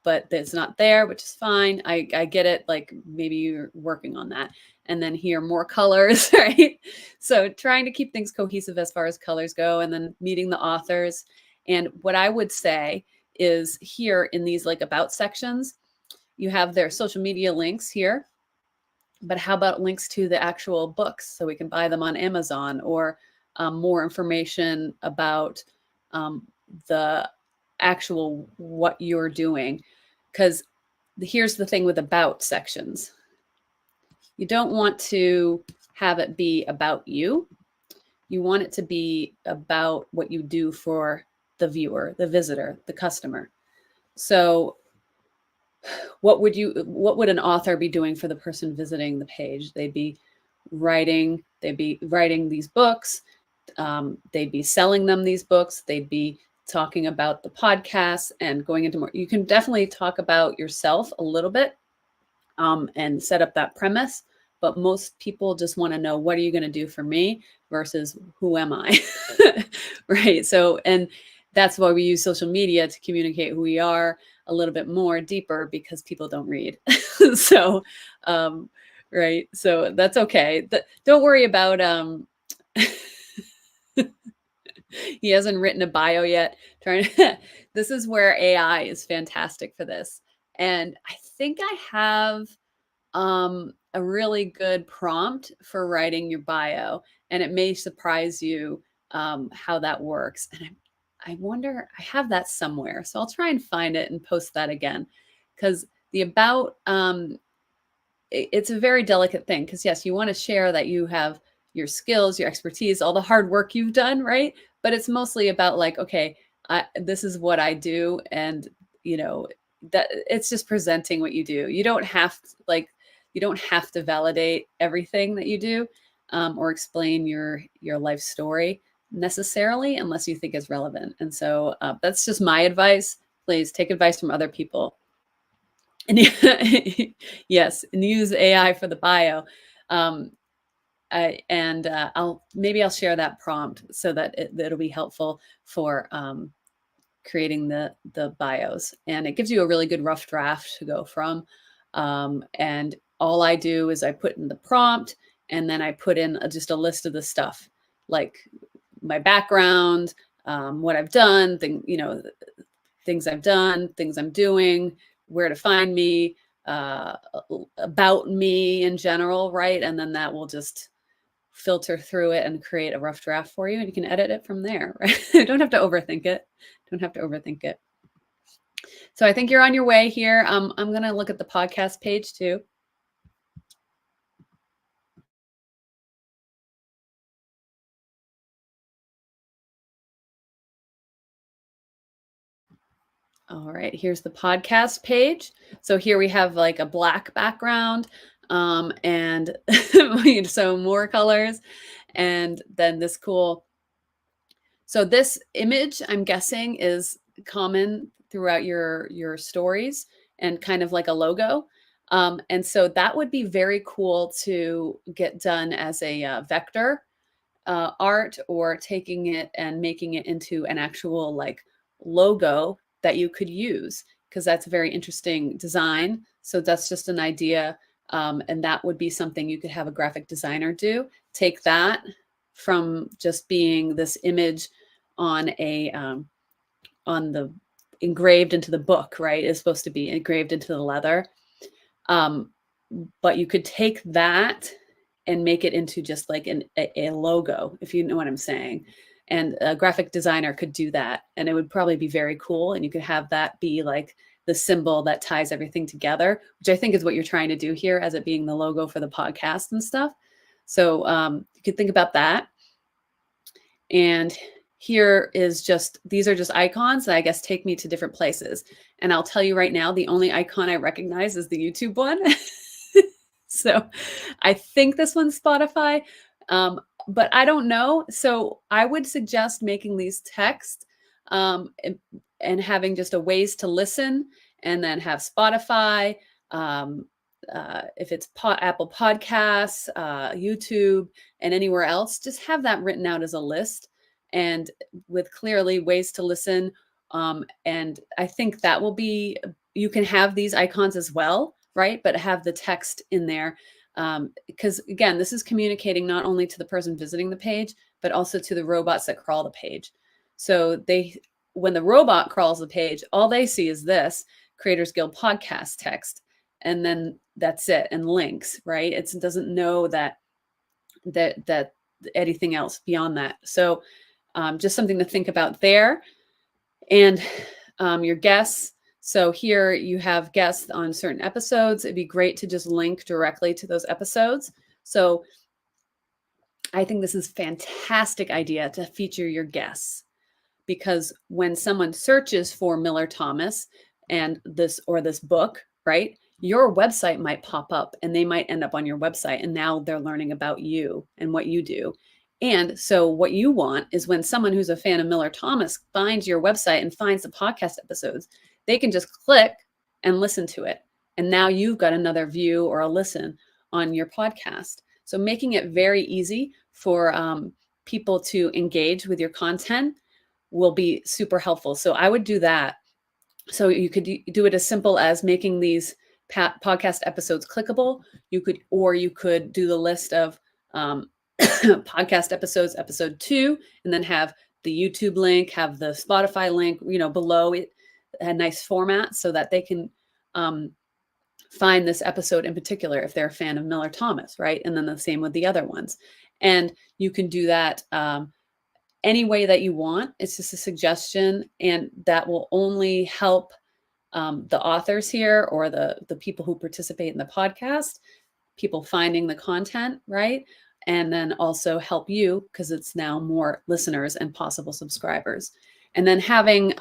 but it's not there, which is fine. I get it. Like maybe you're working on that. And then here, more colors, right? So trying to keep things cohesive as far as colors go, and then meeting the authors. And what I would say is here in these like about sections, you have their social media links here. But how about links to the actual books, so we can buy them on Amazon, or more information about the actual what you're doing. Because here's the thing with about sections. You don't want to have it be about you. You want it to be about what you do for the viewer, the visitor, the customer. So what would an author be doing for the person visiting the page? They'd be writing these books. They'd be selling them these books. They'd be talking about the podcast and going into more. You can definitely talk about yourself a little bit and set up that premise. But most people just want to know, what are you going to do for me versus who am I? Right. So, and that's why we use social media to communicate who we are a little bit more deeper, because people don't read. So, right. So that's okay. Don't worry about, he hasn't written a bio yet. This is where AI is fantastic for this. And I think I have a really good prompt for writing your bio, and it may surprise you how that works. And I wonder, I have that somewhere, so I'll try and find it and post that again, because the about it's a very delicate thing. Because yes, you want to share that you have your skills, your expertise, all the hard work you've done, right? But it's mostly about like, okay, this is what I do, and you know that it's just presenting what you do. You don't have to, like, you don't have to validate everything that you do or explain your life story necessarily, unless you think it's relevant. And so that's just my advice. Please take advice from other people. And yes, and use AI for the bio. I'll share that prompt so that it'll be helpful for creating the bios, and it gives you a really good rough draft to go from. And all I do is I put in the prompt, and then I put in just a list of the stuff, like my background, what I've done, things I've done, things I'm doing, where to find me, about me in general, right? And then that will just filter through it and create a rough draft for you, and you can edit it from there, right? You don't have to overthink it. Don't have to overthink it. So I think you're on your way here. I'm going to look at the podcast page too. All right, here's the podcast page. So here we have like a black background and so more colors, and then this cool. So this image, I'm guessing, is common throughout your stories and kind of like a logo. And so that would be very cool to get done as a vector art, or taking it and making it into an actual like logo that you could use, because that's a very interesting design. So that's just an idea. And that would be something you could have a graphic designer do. Take that from just being this image on on the engraved into the book, right? It's supposed to be engraved into the leather. But you could take that and make it into just like a logo, if you know what I'm saying. And a graphic designer could do that, and it would probably be very cool. And you could have that be like the symbol that ties everything together, which I think is what you're trying to do here, as it being the logo for the podcast and stuff. So you could think about that. And here is just, these are just icons that I guess take me to different places. And I'll tell you right now, the only icon I recognize is the YouTube one. So I think this one's Spotify, but I don't know. So I would suggest making these text and having just a ways to listen, and then have Spotify, if it's Apple Podcasts, YouTube, and anywhere else, just have that written out as a list, and with clearly ways to listen. And I think that will be, you can have these icons as well, right? But have the text in there. Because again, this is communicating not only to the person visiting the page, but also to the robots that crawl the page. So when the robot crawls the page, all they see is this Creators Guild podcast text, and then that's it, and links, right? It doesn't know that anything else beyond that. So just something to think about there. And your guests. So here you have guests on certain episodes. It'd be great to just link directly to those episodes. So I think this is a fantastic idea to feature your guests, because when someone searches for Miller Thomas and this book, right, your website might pop up and they might end up on your website, and now they're learning about you and what you do. And so what you want is when someone who's a fan of Miller Thomas finds your website and finds the podcast episodes, they can just click and listen to it. And now you've got another view or a listen on your podcast. So making it very easy for people to engage with your content will be super helpful. So I would do that. So you could do it as simple as making these podcast episodes clickable. You could do the list of podcast episodes, episode 2, and then have the YouTube link, have the Spotify link, below it, a nice format so that they can find this episode in particular if they're a fan of Miller Thomas, right? And then the same with the other ones. And you can do that any way that you want. It's just a suggestion, and that will only help the authors here, or the people who participate in the podcast, people finding the content, right? And then also help you, because it's now more listeners and possible subscribers. And then having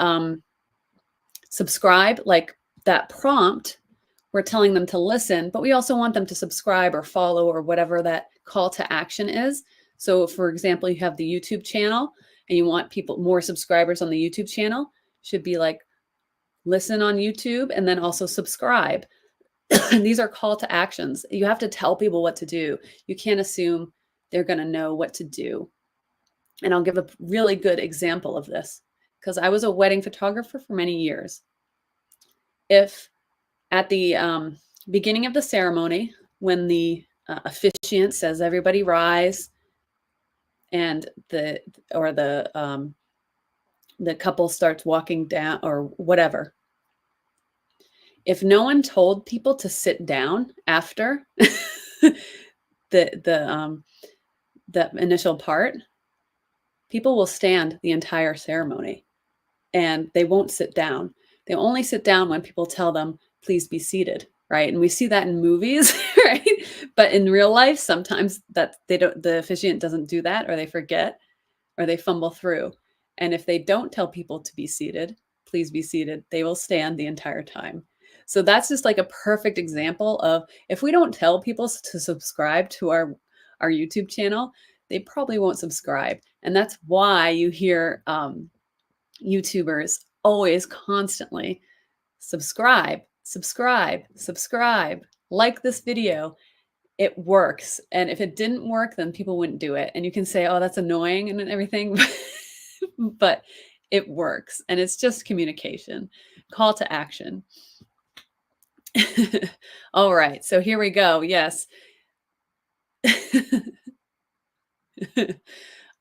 subscribe, like that prompt, we're telling them to listen, but we also want them to subscribe or follow or whatever that call to action is. So for example, you have the YouTube channel and you want more subscribers on the YouTube channel, should be like, listen on YouTube and then also subscribe. And these are call to actions. You have to tell people what to do. You can't assume they're going to know what to do. And I'll give a really good example of this, because I was a wedding photographer for many years. If at the beginning of the ceremony, when the officiant says, everybody rise, and the couple starts walking down or whatever, if no one told people to sit down after the initial part, people will stand the entire ceremony and they won't sit down. They only sit down when people tell them, please be seated, right? And we see that in movies, right? But in real life, sometimes the officiant doesn't do that, or they forget, or they fumble through. And if they don't tell people to be seated, please be seated, they will stand the entire time. So that's just like a perfect example of, if we don't tell people to subscribe to our YouTube channel, they probably won't subscribe. And that's why you hear YouTubers always constantly subscribe, like this video. It works. And if it didn't work, then people wouldn't do it. And you can say, oh, that's annoying and everything, but it works. And it's just communication, call to action. All right. So here we go. Yes.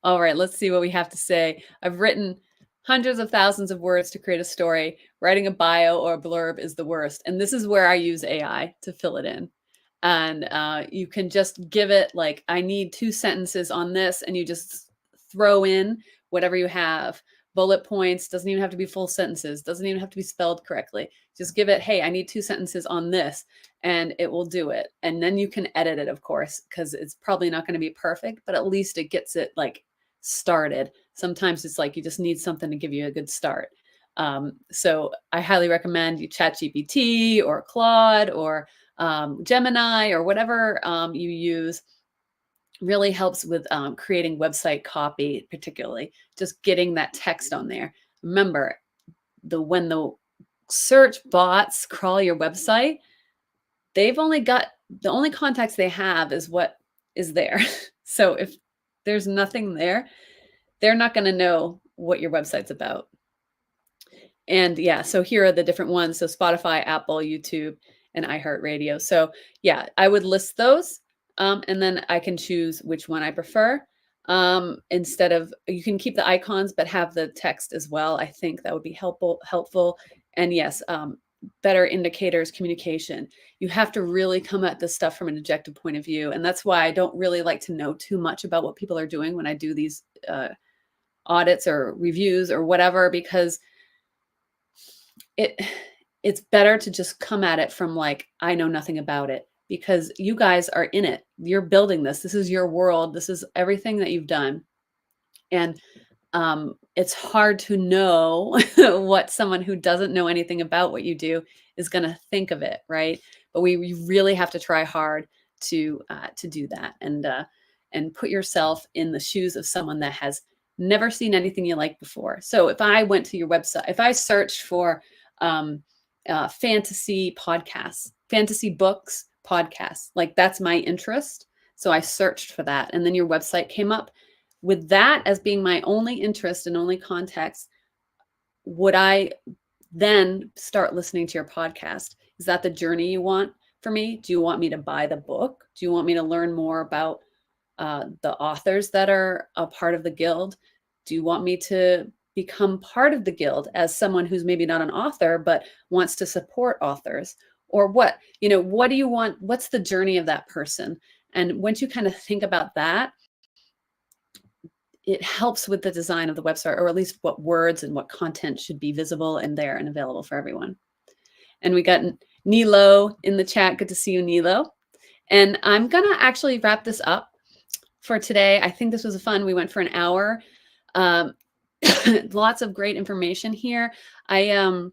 All right. Let's see what we have to say. I've written hundreds of thousands of words to create a story. Writing a bio or a blurb is the worst. And this is where I use AI to fill it in. And you can just give it like, I need 2 sentences on this. And you just throw in whatever you have. Bullet points, doesn't even have to be full sentences, doesn't even have to be spelled correctly. Just give it, hey, I need 2 sentences on this, and it will do it. And then you can edit it, of course, because it's probably not going to be perfect, but at least it gets it like started. Sometimes it's like you just need something to give you a good start. So I highly recommend you ChatGPT or Claude or Gemini or whatever you use. Really helps with creating website copy, particularly just getting that text on there. Remember, when the search bots crawl your website, they've only got, the only context they have is what is there. So if there's nothing there, they're not going to know what your website's about. And yeah, so here are the different ones. So Spotify, Apple, YouTube, and iHeartRadio. So yeah, I would list those. And then I can choose which one I prefer. Instead of, you can keep the icons, but have the text as well. I think that would be helpful. And yes, better indicators, communication. You have to really come at this stuff from an objective point of view. And that's why I don't really like to know too much about what people are doing when I do these audits or reviews or whatever, because it's better to just come at it from like, I know nothing about it, because you guys are in it. You're building this. This is your world. This is everything that you've done. And it's hard to know what someone who doesn't know anything about what you do is going to think of it, right? But we really have to try hard to do that, and put yourself in the shoes of someone that has never seen anything you like before. So if I went to your website, if I searched for fantasy podcasts, fantasy books, podcasts, like that's my interest. So I searched for that, and then your website came up. With that as being my only interest and only context, would I then start listening to your podcast? Is that the journey you want for me? Do you want me to buy the book? Do you want me to learn more about the authors that are a part of the guild? Do you want me to become part of the guild as someone who's maybe not an author, but wants to support authors? Or what, what do you want? What's the journey of that person? And once you kind of think about that, it helps with the design of the website, or at least what words and what content should be visible and there and available for everyone. And we got Nilo in the chat. Good to see you, Nilo. And I'm going to actually wrap this up for today. I think this was fun. We went for an hour. Lots of great information here. I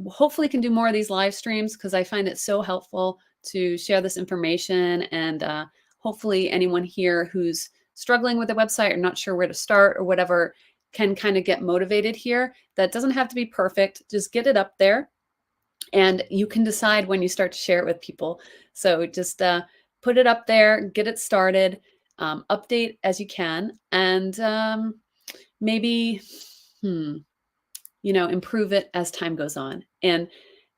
hopefully can do more of these live streams, because I find it so helpful to share this information. And hopefully anyone here who's struggling with a website or not sure where to start or whatever can kind of get motivated here. That doesn't have to be perfect. Just get it up there, and you can decide when you start to share it with people. So just put it up there, get it started, update as you can, and maybe, improve it as time goes on. And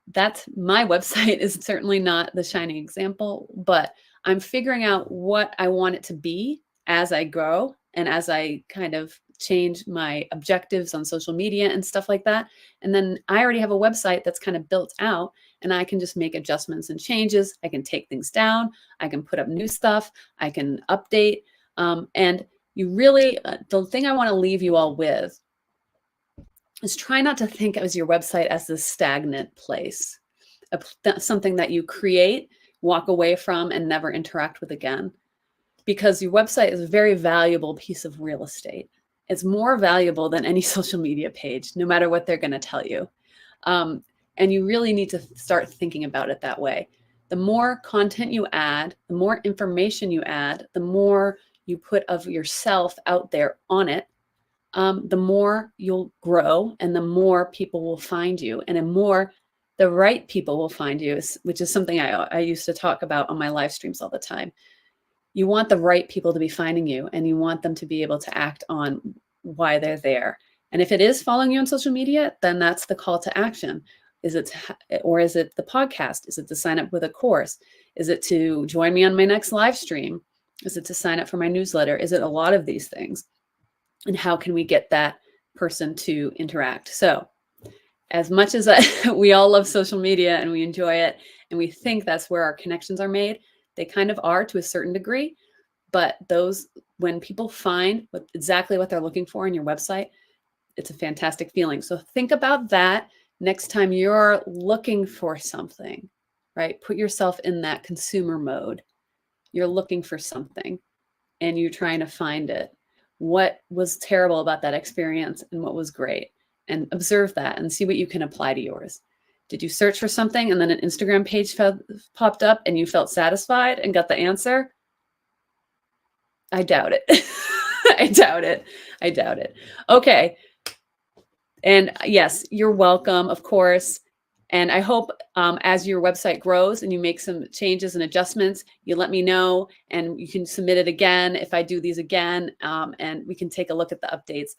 that's my website is certainly not the shining example, but I'm figuring out what I want it to be as I grow and as I kind of change my objectives on social media and stuff like that. And then I already have a website that's kind of built out, and I can just make adjustments and changes. I can take things down. I can put up new stuff. I can update. And you really, the thing I want to leave you all with is try not to think of your website as this stagnant place, something that you create, walk away from, and never interact with again. Because your website is a very valuable piece of real estate. It's more valuable than any social media page, no matter what they're going to tell you. And you really need to start thinking about it that way. The more content you add, the more information you add, the more you put of yourself out there on it, the more you'll grow, and the more people will find you, and the right people will find you, which is something I used to talk about on my live streams all the time. You want the right people to be finding you, and you want them to be able to act on why they're there. And if it is following you on social media, then that's the call to action. Is it the podcast? Is it to sign up with a course? Is it to join me on my next live stream? Is it to sign up for my newsletter? Is it a lot of these things? And how can we get that person to interact? So as much as we all love social media and we enjoy it, and we think that's where our connections are made, they kind of are to a certain degree. But when people find exactly what they're looking for in your website, it's a fantastic feeling. So think about that next time you're looking for something, right? Put yourself in that consumer mode. You're looking for something and you're trying to find it. What was terrible about that experience and what was great? And observe that and see what you can apply to yours. Did you search for something and then an Instagram page popped up and you felt satisfied and got the answer? I doubt it. I doubt it. I doubt it. Okay. And yes, you're welcome, of course. And I hope as your website grows and you make some changes and adjustments, you let me know, and you can submit it again if I do these again, and we can take a look at the updates.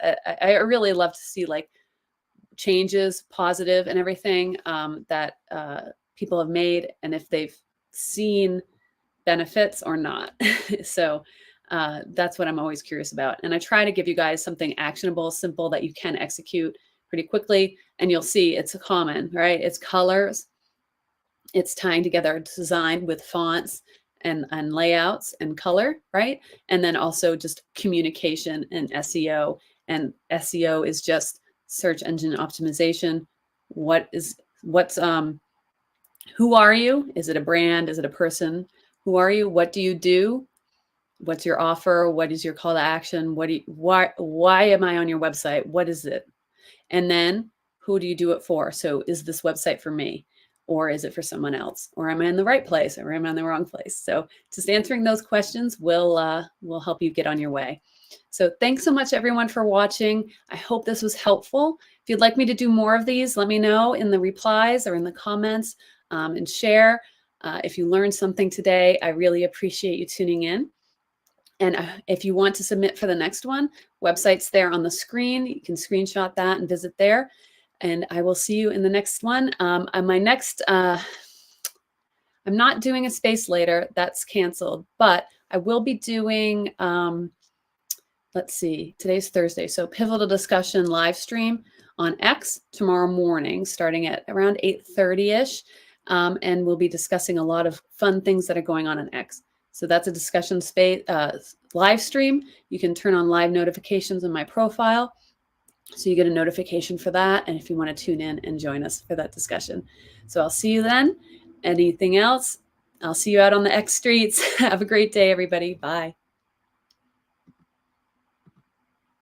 I really love to see like changes, positive and everything that people have made, and if they've seen benefits or not. So that's what I'm always curious about. And I try to give you guys something actionable, simple that you can execute pretty quickly, and you'll see it's a common, right? It's colors, it's tying together design with fonts and layouts and color, right? And then also just communication and SEO. And SEO is just search engine optimization. What's who are you? Is it a brand? Is it a person? Who are you? What do you do? What's your offer? What is your call to action? Why am I on your website? What is it? And then who do you do it for? So is this website for me, or is it for someone else? Or am I in the right place, or am I in the wrong place? So just answering those questions will help you get on your way. So thanks so much everyone for watching. I hope this was helpful. If you'd like me to do more of these, let me know in the replies or in the comments, and share. If you learned something today, I really appreciate you tuning in. And if you want to submit for the next one, website's there on the screen. You can screenshot that and visit there. And I will see you in the next one. My next, I'm not doing a space later. That's canceled. But I will be doing, let's see, today's Thursday. So Pivotal Discussion live stream on X tomorrow morning, starting at around 8:30-ish. And we'll be discussing a lot of fun things that are going on X. So that's a discussion space live stream. You can turn on live notifications in my profile, so you get a notification for that. And if you want to tune in and join us for that discussion. So I'll see you then. Anything else? I'll see you out on the X streets. Have a great day, everybody. Bye.